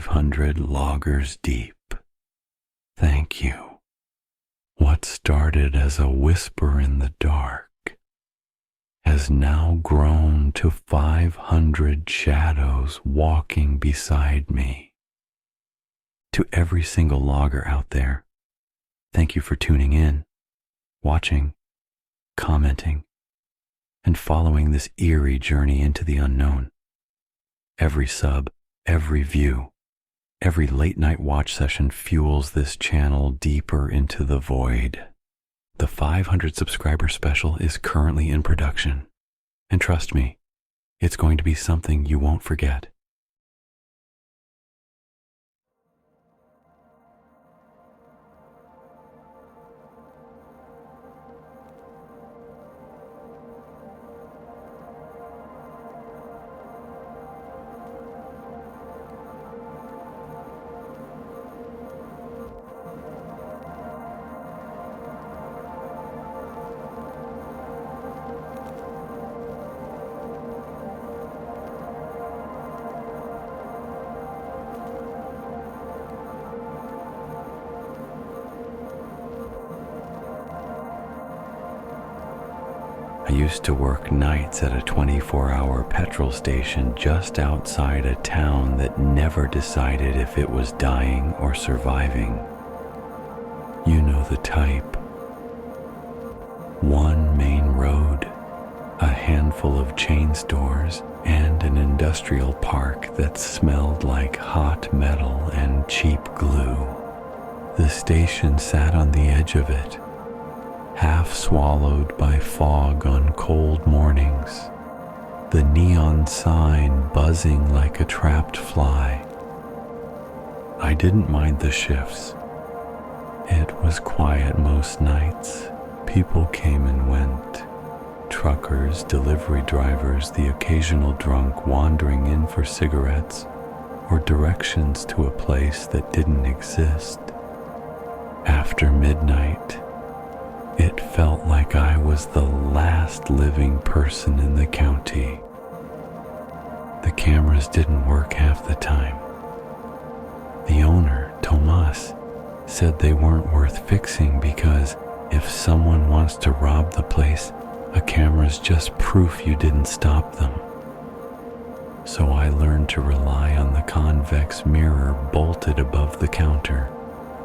500 loggers deep. Thank you. What started as a whisper in the dark has now grown to 500 shadows walking beside me. To every single logger out there, thank you for tuning in, watching, commenting, and following this eerie journey into the unknown. Every sub, every view, every late night watch session fuels this channel deeper into the void. The 500 subscriber special is currently in production, and trust me, it's going to be something you won't forget. I used to work nights at a 24-hour petrol station just outside a town that never decided if it was dying or surviving. You know the type. One main road, a handful of chain stores, and an industrial park that smelled like hot metal and cheap glue. The station sat on the edge of it, half swallowed by fog on cold mornings, the neon sign buzzing like a trapped fly. I didn't mind the shifts. It was quiet most nights. People came and went. Truckers, delivery drivers, the occasional drunk wandering in for cigarettes or directions to a place that didn't exist. After midnight, it felt like I was the last living person in the county. The cameras didn't work half the time. The owner, Tomas, said they weren't worth fixing because if someone wants to rob the place, a camera's just proof you didn't stop them. So I learned to rely on the convex mirror bolted above the counter,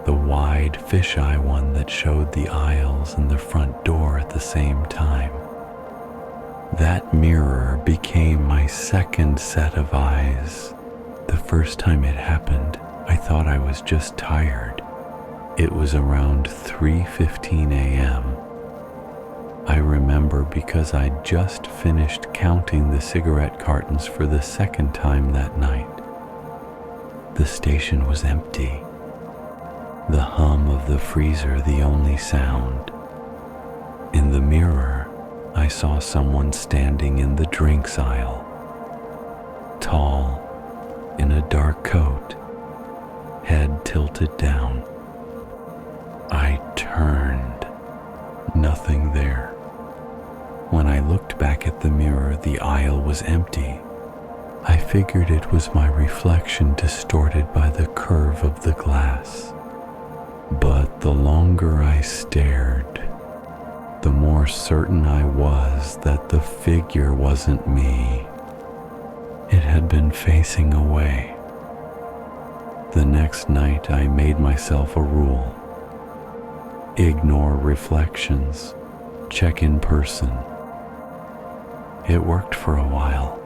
the wide fisheye one that showed the aisles and the front door at the same time. That mirror became my second set of eyes. The first time it happened, I thought I was just tired. It was around 3:15 a.m. I remember because I'd just finished counting the cigarette cartons for the second time that night. The station was empty. The hum of the freezer the only sound. In the mirror, I saw someone standing in the drinks aisle. Tall, in a dark coat, head tilted down. I turned. Nothing there. When I looked back at the mirror, the aisle was empty. I figured it was my reflection distorted by the curve of the glass. But the longer I stared, the more certain I was that the figure wasn't me. It had been facing away. The next night I made myself a rule. Ignore reflections. Check in person. It worked for a while.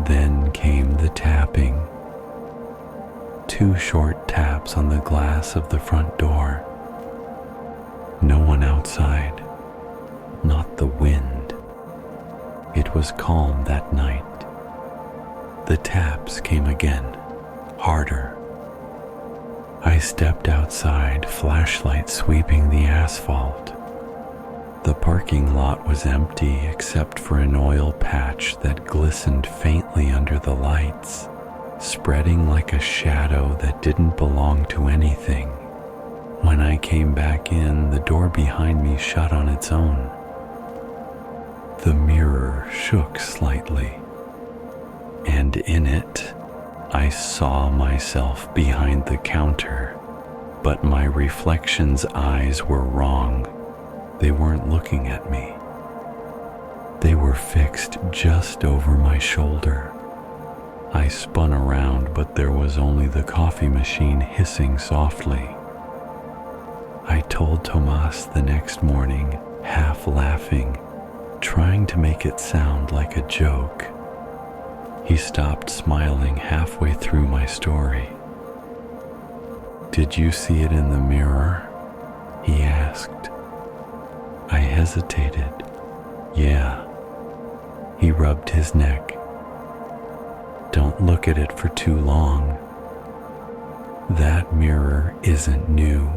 Then came the tapping. 2 short taps on the glass of the front door. No one outside, not the wind. It was calm that night. The taps came again, harder. I stepped outside, flashlight sweeping the asphalt. The parking lot was empty except for an oil patch that glistened faintly under the lights, spreading like a shadow that didn't belong to anything. When I came back in, the door behind me shut on its own. The mirror shook slightly, and in it, I saw myself behind the counter, but my reflection's eyes were wrong. They weren't looking at me. They were fixed just over my shoulder. I spun around, but there was only the coffee machine hissing softly. I told Tomas the next morning, half laughing, trying to make it sound like a joke. He stopped smiling halfway through my story. "Did you see it in the mirror?" he asked. I hesitated. "Yeah." He rubbed his neck. "Don't look at it for too long. That mirror isn't new."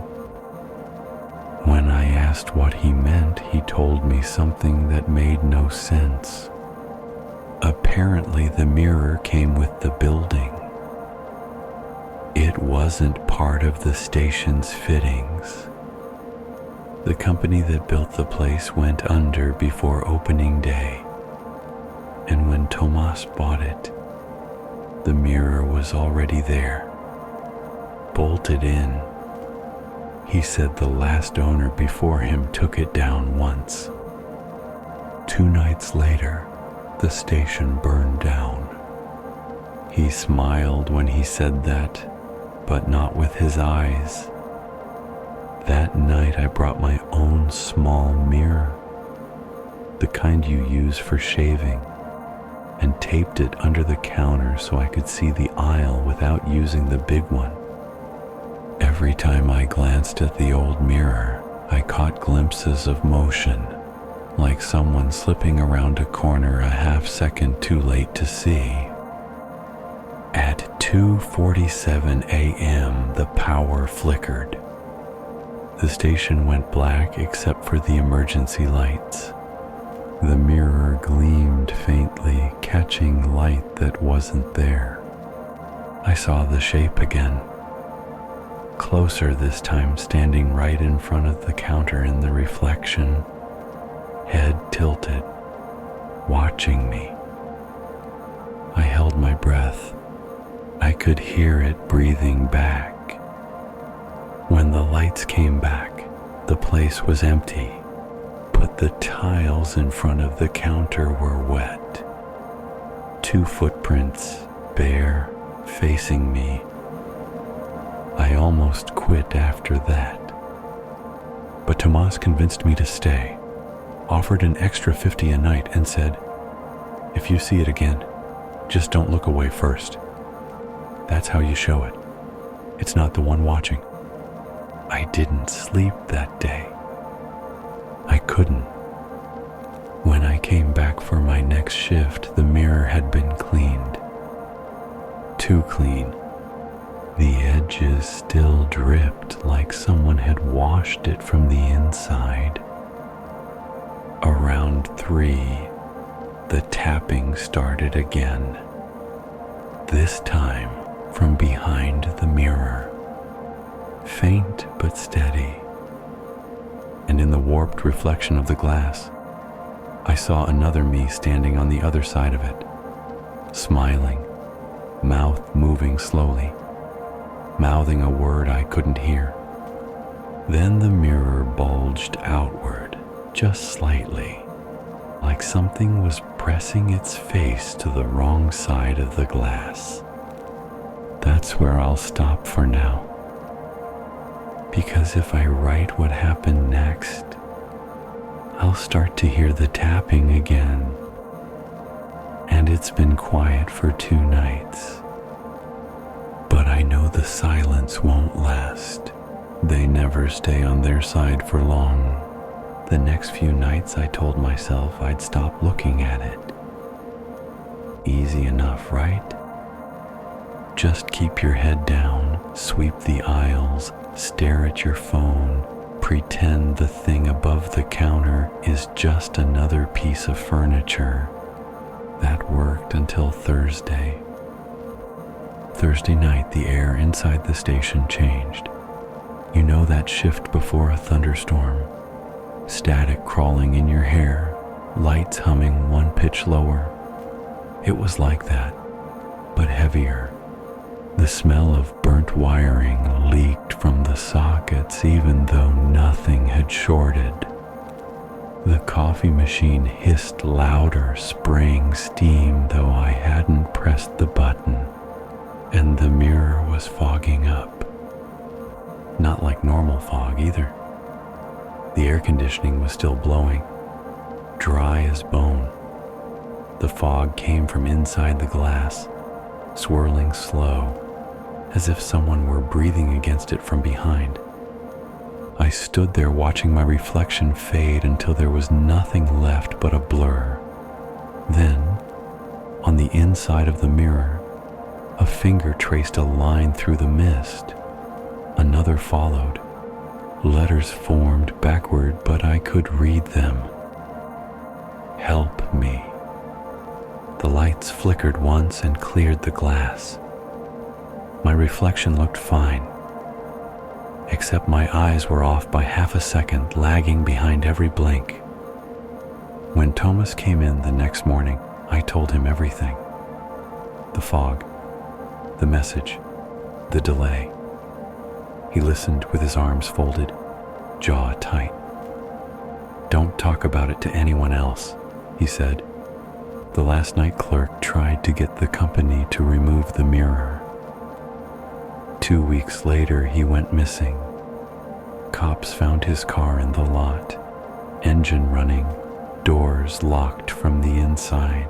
When I asked what he meant, he told me something that made no sense. Apparently, the mirror came with the building. It wasn't part of the station's fittings. The company that built the place went under before opening day, and when Tomas bought it, the mirror was already there, bolted in. He said the last owner before him took it down once. 2 nights later, the station burned down. He smiled when he said that, but not with his eyes. That night I brought my own small mirror, the kind you use for shaving, and taped it under the counter so I could see the aisle without using the big one. Every time I glanced at the old mirror, I caught glimpses of motion, like someone slipping around a corner a half-second too late to see. At 2:47 a.m., the power flickered. The station went black except for the emergency lights. The mirror gleamed faintly, catching light that wasn't there. I saw the shape again. Closer this time, standing right in front of the counter in the reflection, head tilted, watching me. I held my breath. I could hear it breathing back. When the lights came back, the place was empty, but the tiles in front of the counter were wet. 2 footprints, bare, facing me. I almost quit after that. But Tomas convinced me to stay, offered an extra $50 a night, and said, "If you see it again, just don't look away first. That's how you show it. It's not the one watching." I didn't sleep that day. I couldn't. When I came back for my next shift, the mirror had been cleaned. Too clean. The edges still dripped like someone had washed it from the inside. Around 3, the tapping started again. This time from behind the mirror. Faint but steady. And in the warped reflection of the glass, I saw another me standing on the other side of it, smiling, mouth moving slowly, mouthing a word I couldn't hear. Then the mirror bulged outward, just slightly, like something was pressing its face to the wrong side of the glass. That's where I'll stop for now. Because if I write what happened next, I'll start to hear the tapping again. And it's been quiet for 2 nights. But I know the silence won't last. They never stay on their side for long. The next few nights I told myself I'd stop looking at it. Easy enough, right? Just keep your head down, sweep the aisles, stare at your phone, pretend the thing above the counter is just another piece of furniture. That worked until Thursday. Thursday night, the air inside the station changed. You know that shift before a thunderstorm? Static crawling in your hair, lights humming 1 pitch lower. It was like that, but heavier, The smell of burnt wiring leaked from the sockets even though nothing had shorted. The coffee machine hissed louder, spraying steam though I hadn't pressed the button, and the mirror was fogging up. Not like normal fog either. The air conditioning was still blowing, dry as bone. The fog came from inside the glass, swirling slow, as if someone were breathing against it from behind. I stood there watching my reflection fade until there was nothing left but a blur. Then, on the inside of the mirror, a finger traced a line through the mist. Another followed. Letters formed backward, but I could read them. Help me. The lights flickered once and cleared the glass. My reflection looked fine, except my eyes were off by half a second, lagging behind every blink. When Thomas came in the next morning, I told him everything. The fog, the message, the delay. He listened with his arms folded, jaw tight. "Don't talk about it to anyone else," he said. The last night clerk tried to get the company to remove the mirror. 2 weeks later, he went missing. Cops found his car in the lot, engine running, doors locked from the inside.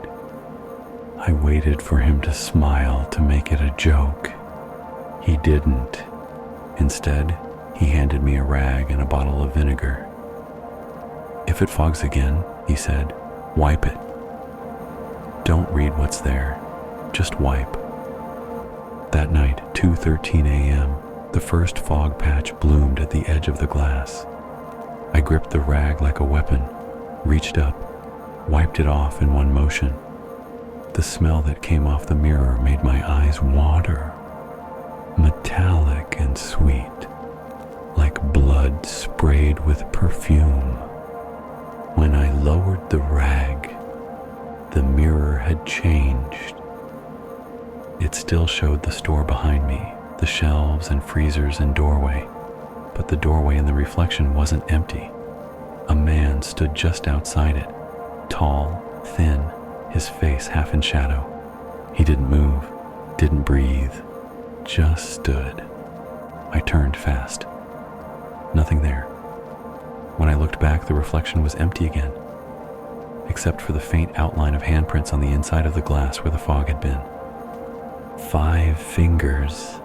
I waited for him to smile to make it a joke. He didn't. Instead, he handed me a rag and a bottle of vinegar. "If it fogs again," he said, "wipe it. Don't read what's there, just wipe." That night, 2:13 a.m., the first fog patch bloomed at the edge of the glass. I gripped the rag like a weapon, reached up, wiped it off in one motion. The smell that came off the mirror made my eyes water, metallic and sweet, like blood sprayed with perfume. When I lowered the rag, the mirror had changed. It still showed the store behind me, the shelves and freezers and doorway, but the doorway in the reflection wasn't empty. A man stood just outside it, tall, thin, his face half in shadow. He didn't move, didn't breathe, just stood. I turned fast. Nothing there. When I looked back, the reflection was empty again, except for the faint outline of handprints on the inside of the glass where the fog had been. 5 fingers,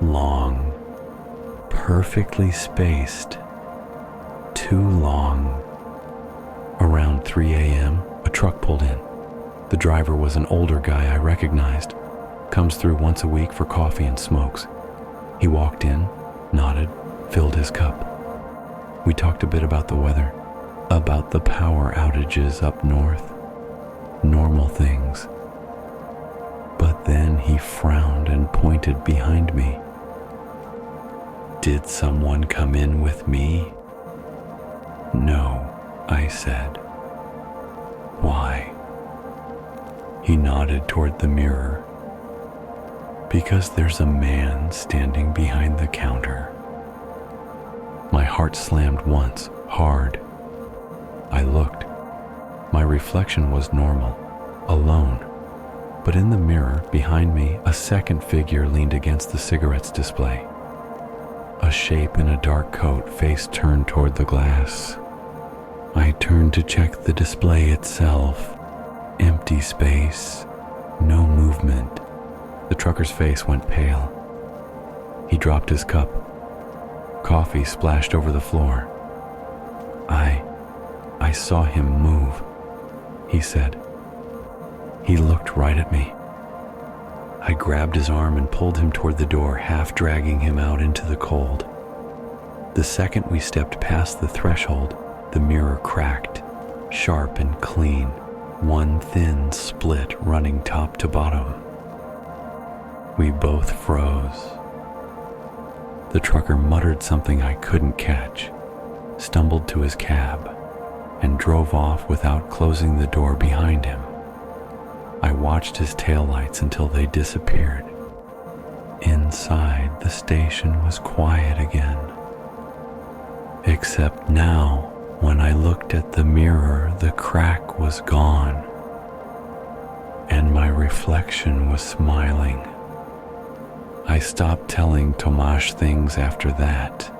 long, perfectly spaced, too long. Around 3 a.m., a truck pulled in. The driver was an older guy I recognized. Comes through once a week for coffee and smokes. He walked in, nodded, filled his cup. We talked a bit about the weather, about the power outages up north, normal things. But then he frowned and pointed behind me. "Did someone come in with me?" "No," I said. "Why?" He nodded toward the mirror. "Because there's a man standing behind the counter." My heart slammed once, hard. I looked. My reflection was normal, alone. But in the mirror behind me, a second figure leaned against the cigarettes display. A shape in a dark coat, face turned toward the glass. I turned to check the display itself. Empty space, no movement. The trucker's face went pale. He dropped his cup. Coffee splashed over the floor. I saw him move," he said. He looked right at me. I grabbed his arm and pulled him toward the door, half dragging him out into the cold. The second we stepped past the threshold, the mirror cracked, sharp and clean, one thin split running top to bottom. We both froze. The trucker muttered something I couldn't catch, stumbled to his cab, and drove off without closing the door behind him. I watched his taillights until they disappeared. inside the station was quiet again. Except now, when I looked at the mirror, the crack was gone, and my reflection was smiling. I stopped telling Tomasz things after that.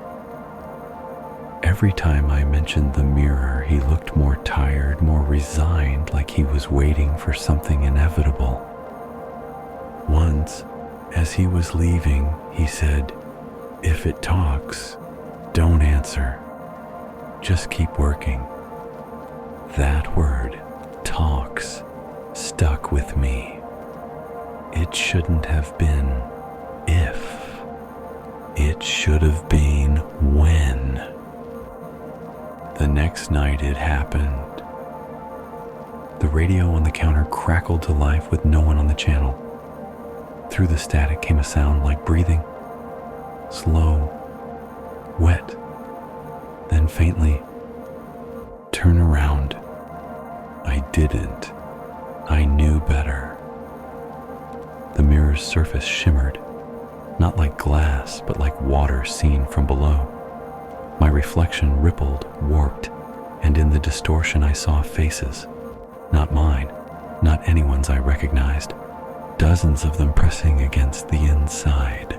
Every time I mentioned the mirror, he looked more tired, more resigned, like he was waiting for something inevitable. Once, as he was leaving, he said, "If it talks, don't answer. Just keep working." That word, talks, stuck with me. It shouldn't have been if. It should have been when. The next night it happened. The radio on the counter crackled to life with no one on the channel. Through the static came a sound like breathing, slow, wet, then faintly, "Turn around." I didn't. I knew better. The mirror's surface shimmered, not like glass, but like water seen from below. My reflection rippled, warped, and in the distortion I saw faces. Not mine, not anyone's I recognized. Dozens of them pressing against the inside.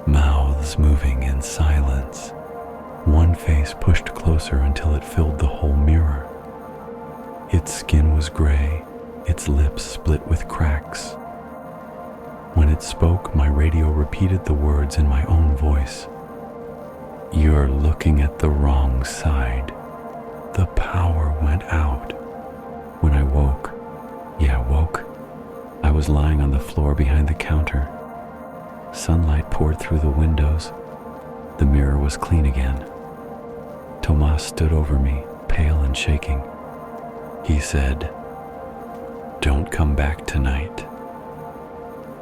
Mouths moving in silence. One face pushed closer until it filled the whole mirror. Its skin was gray, its lips split with cracks. When it spoke, my radio repeated the words in my own voice. "You're looking at the wrong side." The power went out. When I woke, I was lying on the floor behind the counter. Sunlight poured through the windows. The mirror was clean again. Tomasz stood over me, pale and shaking. He said, "Don't come back tonight."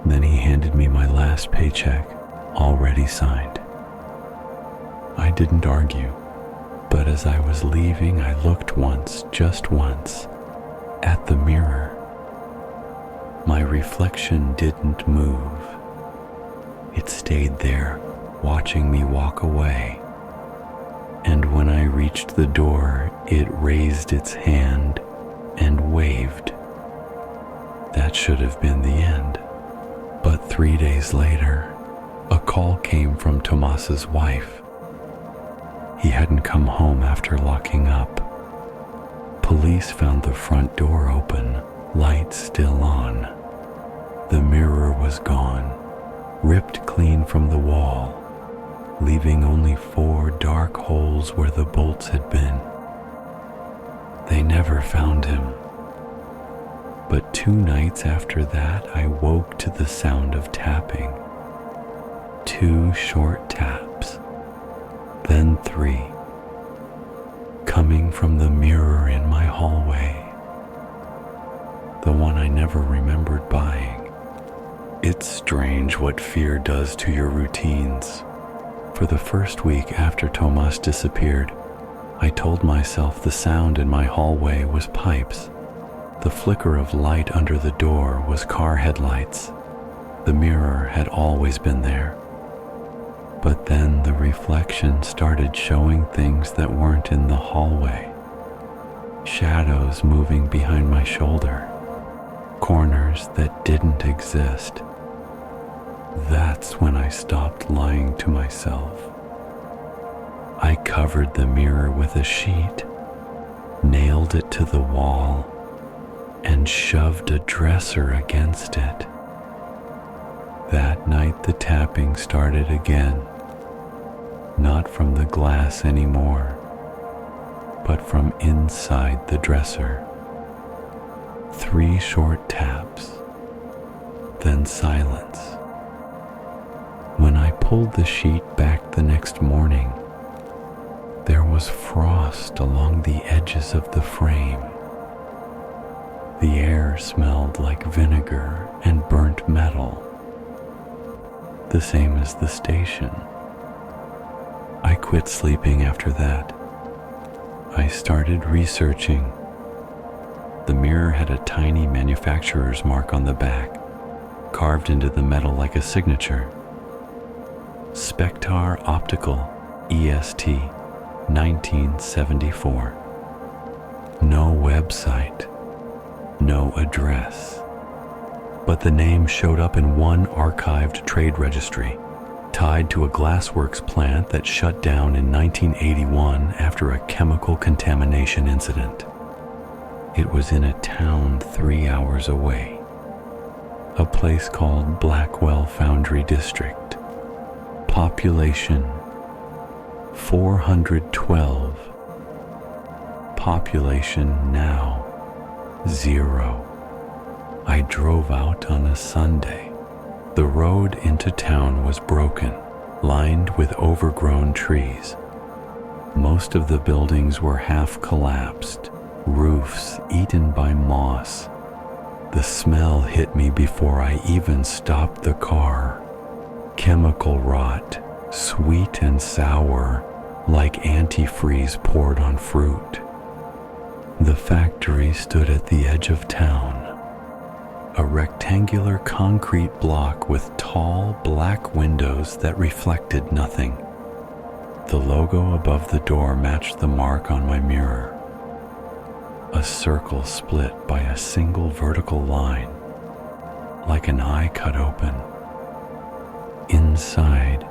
Then he handed me my last paycheck, already signed. I didn't argue, but as I was leaving, I looked once, just once, at the mirror. My reflection didn't move. It stayed there, watching me walk away. And when I reached the door, it raised its hand and waved. That should have been the end. But 3 days later, a call came from Tomas's wife. He hadn't come home after locking up. Police found the front door open, lights still on. The mirror was gone, ripped clean from the wall, leaving only 4 dark holes where the bolts had been. They never found him. But 2 nights after that, I woke to the sound of tapping. 2 short taps, then 3, coming from the mirror in my hallway, the one I never remembered buying. It's strange what fear does to your routines. For the first week after Tomasz disappeared, I told myself the sound in my hallway was pipes. The flicker of light under the door was car headlights. The mirror had always been there. But then the reflection started showing things that weren't in the hallway. Shadows moving behind my shoulder. Corners that didn't exist. That's when I stopped lying to myself. I covered the mirror with a sheet, nailed it to the wall, and shoved a dresser against it. That night the tapping started again, not from the glass anymore, but from inside the dresser. 3 short taps, then silence. When I pulled the sheet back the next morning, there was frost along the edges of the frame. The air smelled like vinegar and burnt metal, the same as the station. I quit sleeping after that. I started researching. The mirror had a tiny manufacturer's mark on the back, carved into the metal like a signature. Spectar Optical, EST, 1974. No website, no address. But the name showed up in one archived trade registry, tied to a glassworks plant that shut down in 1981 after a chemical contamination incident. It was in a town 3 hours away, a place called Blackwell Foundry District. Population 412. Population now 0. I drove out on a Sunday. The road into town was broken, lined with overgrown trees. Most of the buildings were half collapsed, roofs eaten by moss. The smell hit me before I even stopped the car. Chemical rot, sweet and sour, like antifreeze poured on fruit. The factory stood at the edge of town, a rectangular concrete block with tall black windows that reflected nothing. The logo above the door matched the mark on my mirror. A circle split by a single vertical line, like an eye cut open. Inside,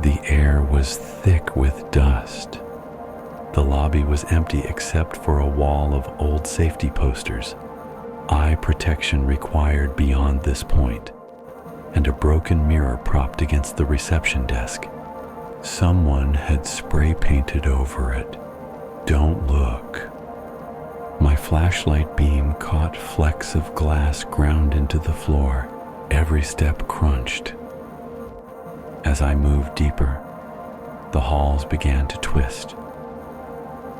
the air was thick with dust. The lobby was empty except for a wall of old safety posters, eye protection required beyond this point, and a broken mirror propped against the reception desk. Someone had spray painted over it, "Don't look." My flashlight beam caught flecks of glass ground into the floor, every step crunched. As I moved deeper, the halls began to twist,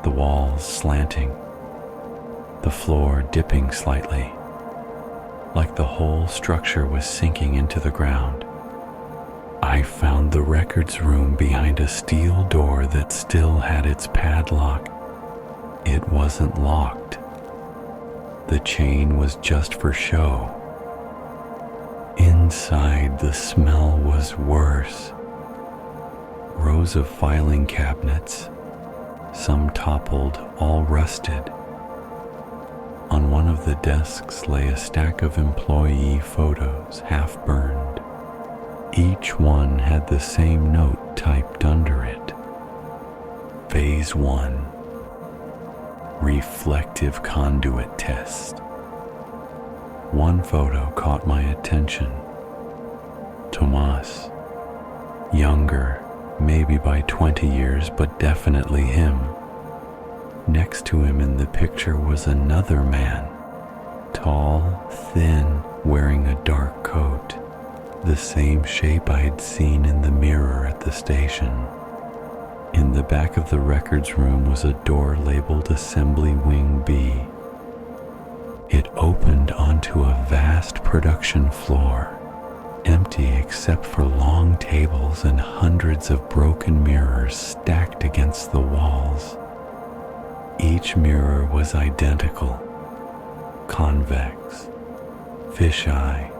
the walls slanting, the floor dipping slightly, like the whole structure was sinking into the ground. I found the records room behind a steel door that still had its padlock. It wasn't locked. The chain was just for show. Inside, the smell was worse. Rows of filing cabinets, some toppled, all rusted. On one of the desks lay a stack of employee photos, half burned. Each one had the same note typed under it. Phase 1. Reflective conduit test. One photo caught my attention. Tomas, younger, maybe by 20 years, but definitely him. Next to him in the picture was another man, tall, thin, wearing a dark coat, the same shape I'd seen in the mirror at the station. In the back of the records room was a door labeled Assembly Wing B. It opened onto a vast production floor, empty except for long tables and hundreds of broken mirrors stacked against the walls. Each mirror was identical, convex, fisheye,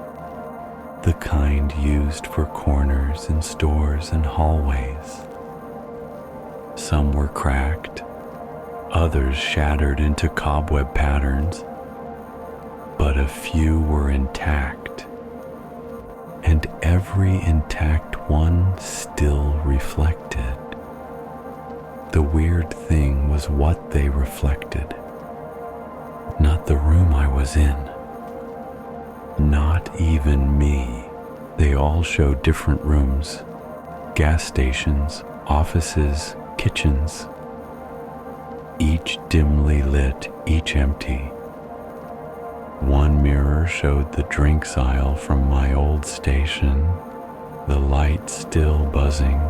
the kind used for corners in stores and hallways. Some were cracked, others shattered into cobweb patterns, but a few were intact, and every intact one still reflected. The weird thing was what they reflected, not the room I was in, not even me. They all showed different rooms, gas stations, offices, kitchens, each dimly lit, each empty. One mirror showed the drinks aisle from my old station, the light still buzzing.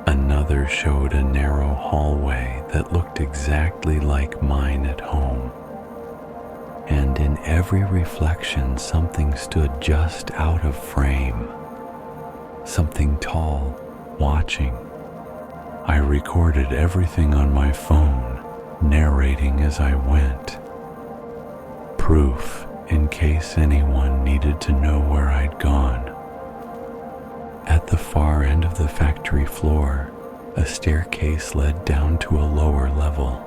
Another showed a narrow hallway that looked exactly like mine at home. And in every reflection, something stood just out of frame. Something tall, watching. I recorded everything on my phone, narrating as I went. Proof in case anyone needed to know where I'd gone. At the far end of the factory floor, a staircase led down to a lower level.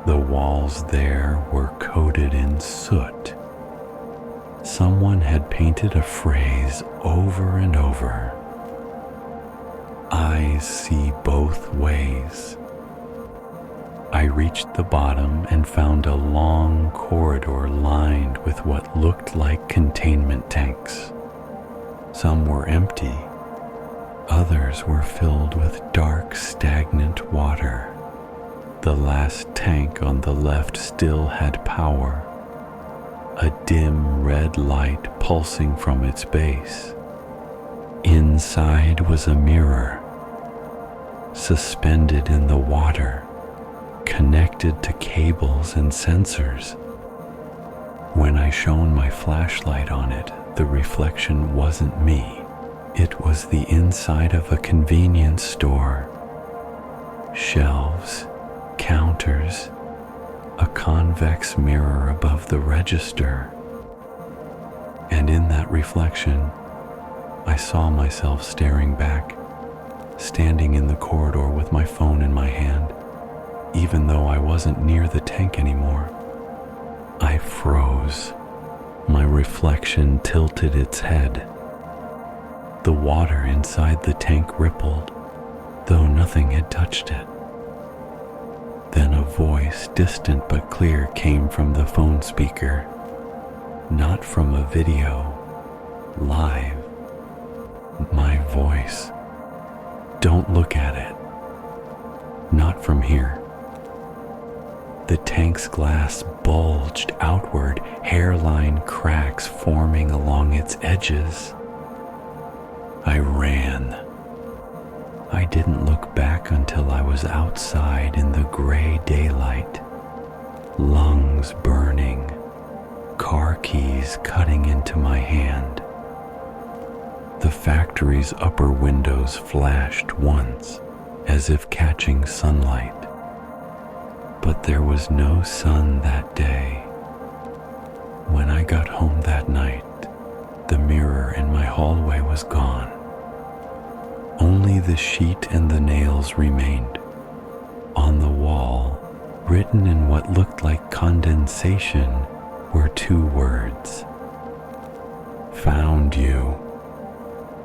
The walls there were coated in soot. Someone had painted a phrase over and over: "Eyes see both ways." I reached the bottom and found a long corridor lined with what looked like containment tanks. Some were empty, others were filled with dark, stagnant water. The last tank on the left still had power, a dim red light pulsing from its base. Inside was a mirror, suspended in the water, connected to cables and sensors. When I shone my flashlight on it, the reflection wasn't me. It was the inside of a convenience store. Shelves, counters, a convex mirror above the register. And in that reflection, I saw myself staring back, standing in the corridor with my phone in my hand, even though I wasn't near the tank anymore. I froze. My reflection tilted its head. The water inside the tank rippled, though nothing had touched it. Then a voice, distant but clear, came from the phone speaker. Not from a video, live. My voice. "Don't look at it. Not from here." The tank's glass bulged outward, hairline cracks forming along its edges. I ran. I didn't look back until I was outside in the gray daylight, lungs burning, car keys cutting into my hand. The factory's upper windows flashed once, as if catching sunlight. But there was no sun that day. When I got home that night, the mirror in my hallway was gone. Only the sheet and the nails remained. On the wall, written in what looked like condensation, were 2 words: "Found you."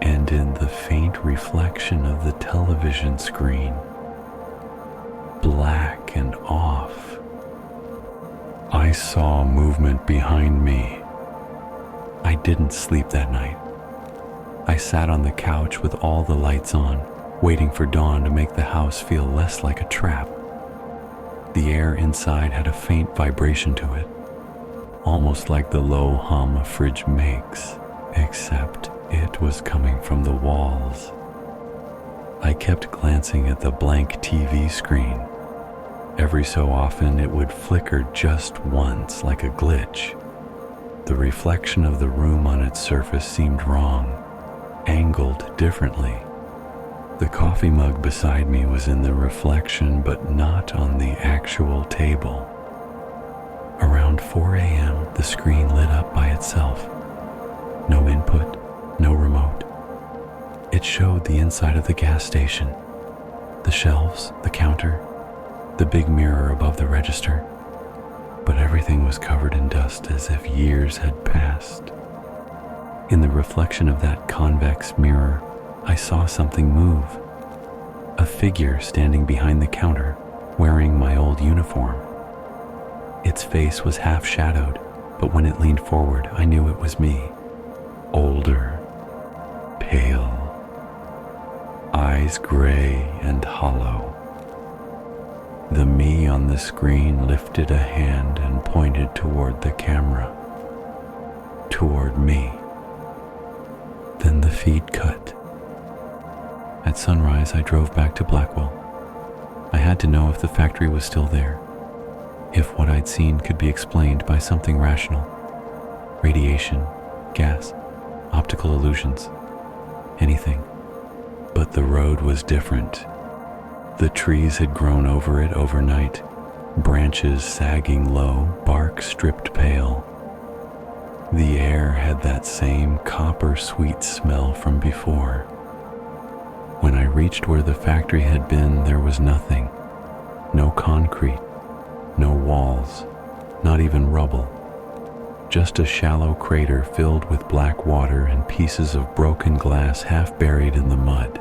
And in the faint reflection of the television screen, black and off, I saw movement behind me. I didn't sleep that night. I sat on the couch with all the lights on, waiting for dawn to make the house feel less like a trap. The air inside had a faint vibration to it, almost like the low hum a fridge makes, except it was coming from the walls. I kept glancing at the blank TV screen. Every so often it would flicker just once, like a glitch. The reflection of the room on its surface seemed wrong, angled differently. The coffee mug beside me was in the reflection, but not on the actual table. Around 4 a.m., the screen lit up by itself. No input, no remote. It showed the inside of the gas station, the shelves, the counter, the big mirror above the register. But everything was covered in dust as if years had passed. In the reflection of that convex mirror, I saw something move. A figure standing behind the counter, wearing my old uniform. Its face was half shadowed, but when it leaned forward, I knew it was me. Older, pale, eyes gray and hollow. The me on the screen lifted a hand and pointed toward the camera. Toward me. Then the feed cut. At sunrise, I drove back to Blackwell. I had to know if the factory was still there, if what I'd seen could be explained by something rational. Radiation, gas, optical illusions, anything. But the road was different. The trees had grown over it overnight, branches sagging low, bark stripped pale. The air had that same copper-sweet smell from before. When I reached where the factory had been, there was nothing. No concrete, no walls, not even rubble. Just a shallow crater filled with black water and pieces of broken glass half buried in the mud.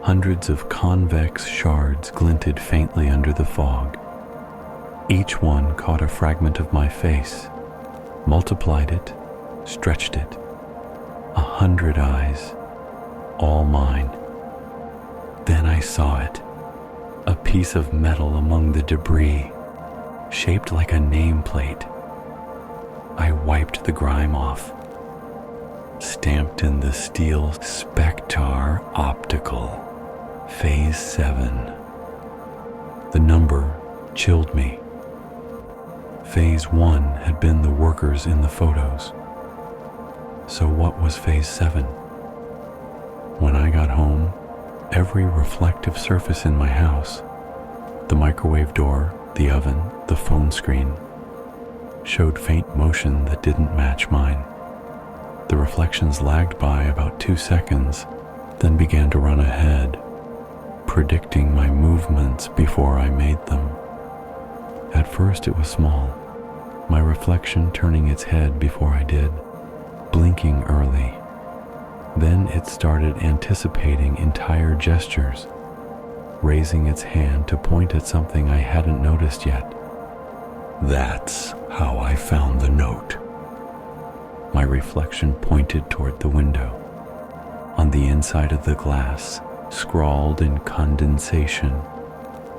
Hundreds of convex shards glinted faintly under the fog. Each one caught a fragment of my face, multiplied it, stretched it. 100 eyes, all mine. Then I saw it, a piece of metal among the debris, shaped like a nameplate. I wiped the grime off. Stamped in the steel Spectar Optical, Phase 7. The number chilled me. Phase 1 had been the workers in the photos. So what was Phase 7? When I got home, every reflective surface in my house, the microwave door, the oven, the phone screen, showed faint motion that didn't match mine. The reflections lagged by about 2 seconds, then began to run ahead, predicting my movements before I made them. At first it was small, my reflection turning its head before I did, blinking early. Then it started anticipating entire gestures, raising its hand to point at something I hadn't noticed yet. That's how I found the note. My reflection pointed toward the window. On the inside of the glass, scrawled in condensation,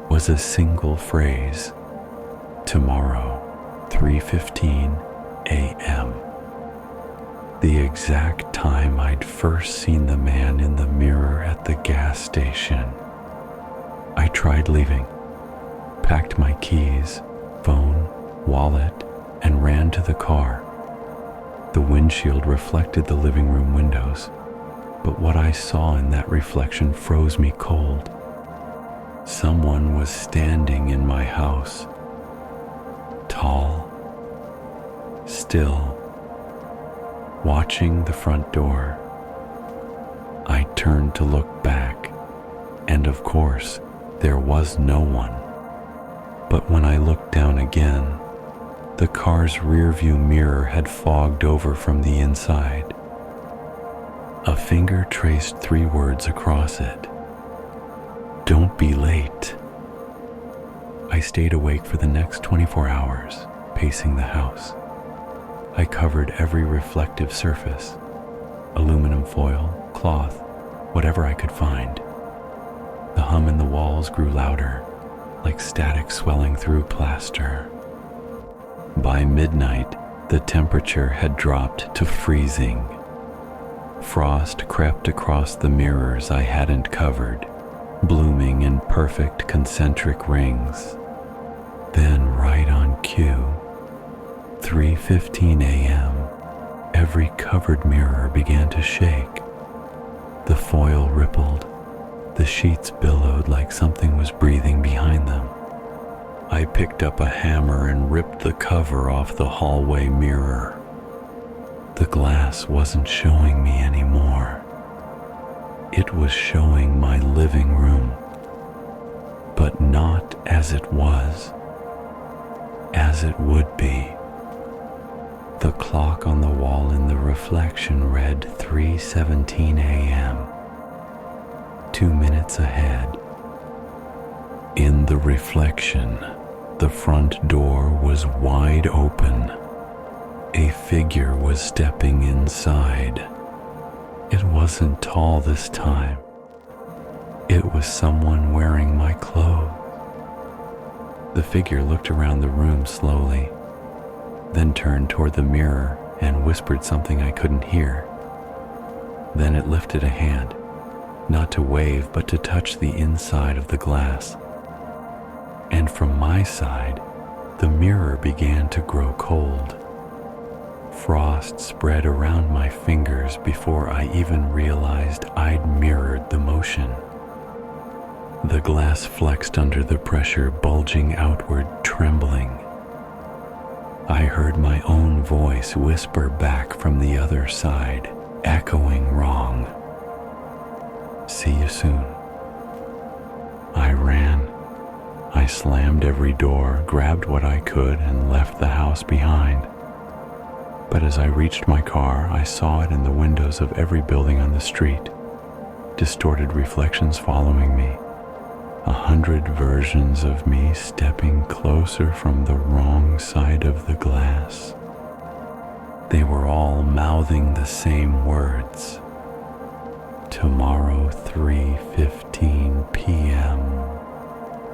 was a single phrase: tomorrow, 3:15 a.m. The exact time I'd first seen the man in the mirror at the gas station. I tried leaving, packed my keys, phone, wallet, and ran to the car. The windshield reflected the living room windows, but what I saw in that reflection froze me cold. Someone was standing in my house, tall, still, watching the front door. I turned to look back, and of course, there was no one. But when I looked down again, the car's rearview mirror had fogged over from the inside. A finger traced 3 words across it. Don't be late. I stayed awake for the next 24 hours, pacing the house. I covered every reflective surface, aluminum foil, cloth, whatever I could find. The hum in the walls grew louder, like static swelling through plaster. By midnight, the temperature had dropped to freezing. Frost crept across the mirrors I hadn't covered, blooming in perfect concentric rings. Then, right on cue, 3:15 a.m., every covered mirror began to shake. The foil rippled, the sheets billowed like something was breathing behind them. I picked up a hammer and ripped the cover off the hallway mirror. The glass wasn't showing me anymore. It was showing my living room, but not as it was, as it would be. The clock on the wall in the reflection read 3:17 a.m., 2 minutes ahead. In the reflection, the front door was wide open. A figure was stepping inside. It wasn't tall this time. It was someone wearing my clothes. The figure looked around the room slowly, then turned toward the mirror and whispered something I couldn't hear. Then it lifted a hand, not to wave but to touch the inside of the glass. And from my side, the mirror began to grow cold. Frost spread around my fingers before I even realized I'd mirrored the motion. The glass flexed under the pressure, bulging outward, trembling. I heard my own voice whisper back from the other side, echoing wrong. "See you soon." I ran. I slammed every door, grabbed what I could, and left the house behind. But as I reached my car, I saw it in the windows of every building on the street, distorted reflections following me, 100 versions of me stepping closer from the wrong side of the glass. They were all mouthing the same words. "Tomorrow, 3:15 p.m.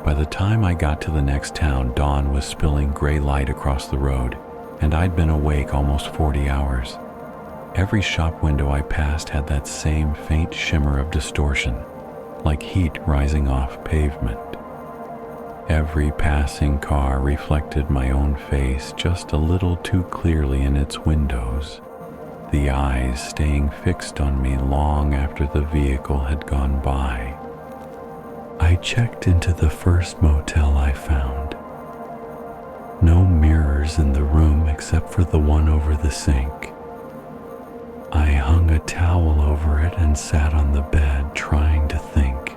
By the time I got to the next town, dawn was spilling gray light across the road, and I'd been awake almost 40 hours. Every shop window I passed had that same faint shimmer of distortion, like heat rising off pavement. Every passing car reflected my own face just a little too clearly in its windows, the eyes staying fixed on me long after the vehicle had gone by. I checked into the first motel I found. No mirrors in the room except for the one over the sink. I hung a towel over it and sat on the bed trying to think.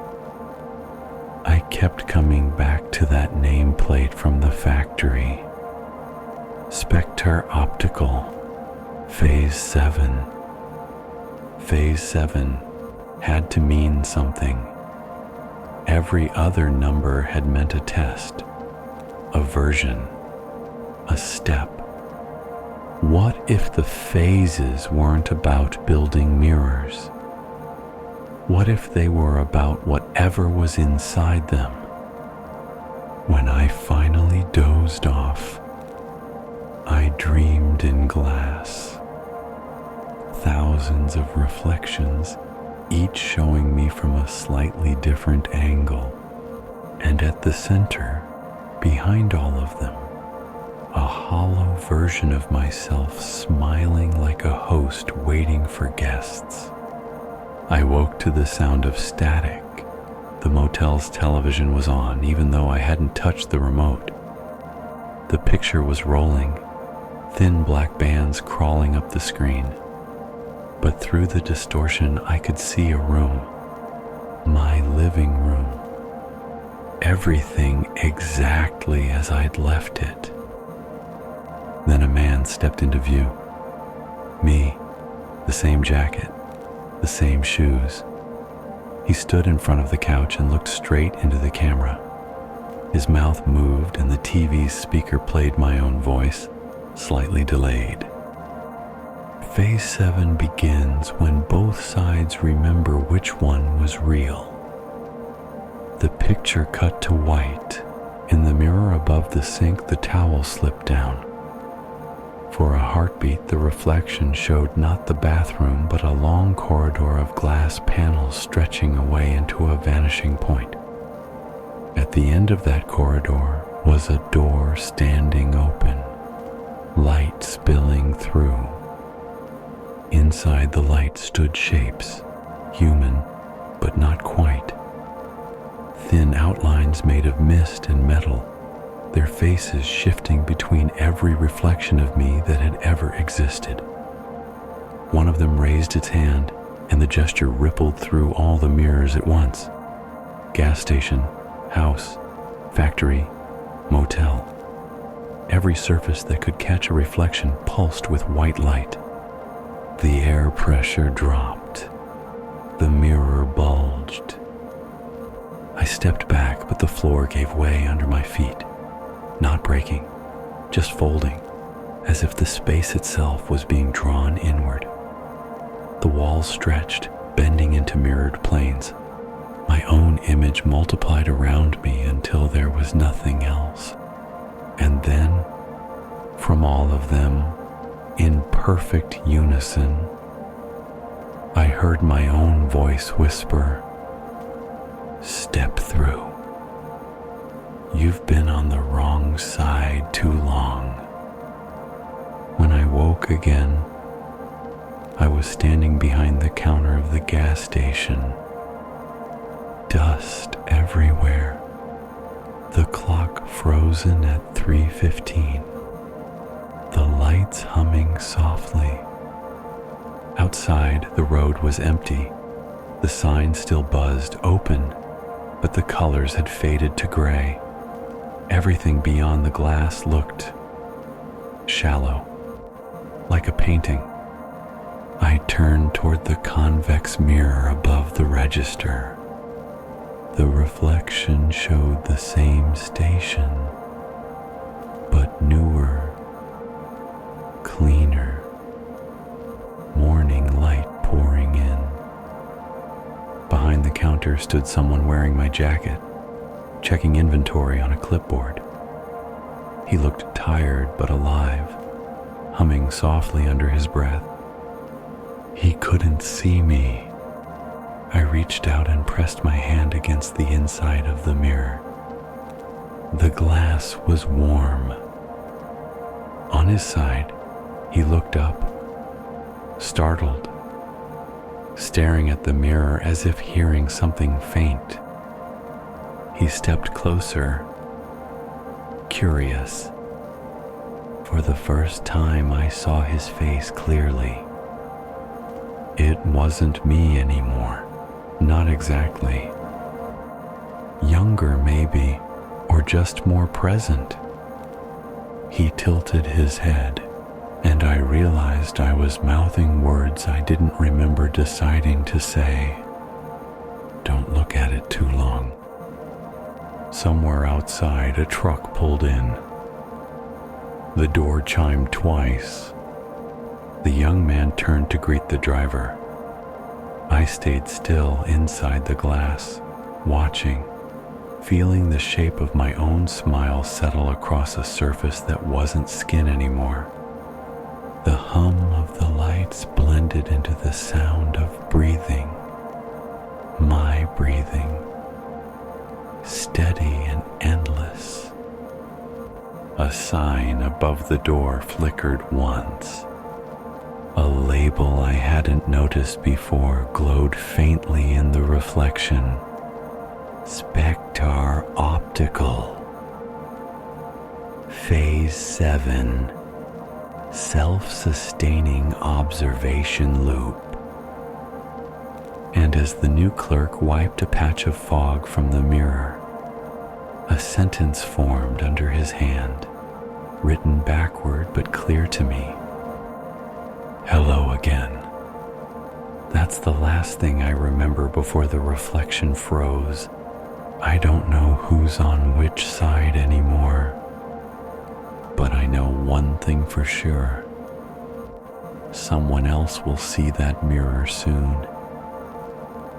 I kept coming back to that nameplate from the factory. Spectre Optical, Phase 7. Phase 7 had to mean something. Every other number had meant a test, a version, a step. What if the phases weren't about building mirrors? What if they were about whatever was inside them? When I finally dozed off, I dreamed in glass. Thousands of reflections, each showing me from a slightly different angle, and at the center, behind all of them, a hollow version of myself smiling like a host waiting for guests. I woke to the sound of static. The motel's television was on, even though I hadn't touched the remote. The picture was rolling, thin black bands crawling up the screen. But through the distortion, I could see a room, my living room. Everything exactly as I'd left it. Then a man stepped into view. Me, the same jacket, the same shoes. He stood in front of the couch and looked straight into the camera. His mouth moved and the TV's speaker played my own voice, slightly delayed. Phase 7 begins when both sides remember which one was real. The picture cut to white. In the mirror above the sink, the towel slipped down. For a heartbeat, the reflection showed not the bathroom, but a long corridor of glass panels stretching away into a vanishing point. At the end of that corridor was a door standing open, light spilling through. Inside the light stood shapes, human, but not quite. Thin outlines made of mist and metal, their faces shifting between every reflection of me that had ever existed. One of them raised its hand, and the gesture rippled through all the mirrors at once. Gas station, house, factory, motel. Every surface that could catch a reflection pulsed with white light. The air pressure dropped. The mirror bulged. I stepped back, but the floor gave way under my feet. Not breaking, just folding, as if the space itself was being drawn inward. The walls stretched, bending into mirrored planes. My own image multiplied around me until there was nothing else. And then, from all of them, in perfect unison, I heard my own voice whisper, "Step through. You've been on the wrong side too long." When I woke again, I was standing behind the counter of the gas station. Dust everywhere. The clock frozen at 3:15. the lights humming softly. Outside, the road was empty. The sign still buzzed open, but the colors had faded to gray. Everything beyond the glass looked shallow, like a painting. I turned toward the convex mirror above the register. The reflection showed the same station, but newer, cleaner, morning light pouring in. Behind the counter stood someone wearing my jacket, checking inventory on a clipboard. He looked tired but alive, humming softly under his breath. He couldn't see me. I reached out and pressed my hand against the inside of the mirror. The glass was warm. On his side, he looked up, startled, staring at the mirror as if hearing something faint. He stepped closer, curious. For the first time, I saw his face clearly. It wasn't me anymore. Not exactly. Younger, maybe, or just more present. He tilted his head, and I realized I was mouthing words I didn't remember deciding to say. Don't look at it too long. Somewhere outside, a truck pulled in. The door chimed twice. The young man turned to greet the driver. I stayed still inside the glass, watching, feeling the shape of my own smile settle across a surface that wasn't skin anymore. The hum of the lights blended into the sound of breathing, my breathing, steady and endless. A sign above the door flickered once. A label I hadn't noticed before glowed faintly in the reflection. Spectar Optical. Phase 7. Self-sustaining observation loop. And as the new clerk wiped a patch of fog from the mirror, a sentence formed under his hand, written backward but clear to me. Hello again. That's the last thing I remember before the reflection froze. I don't know who's on which side anymore, but I know one thing for sure. Someone else will see that mirror soon,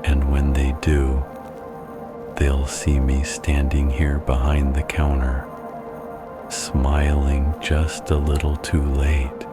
and when they do, they'll see me standing here behind the counter, smiling just a little too late.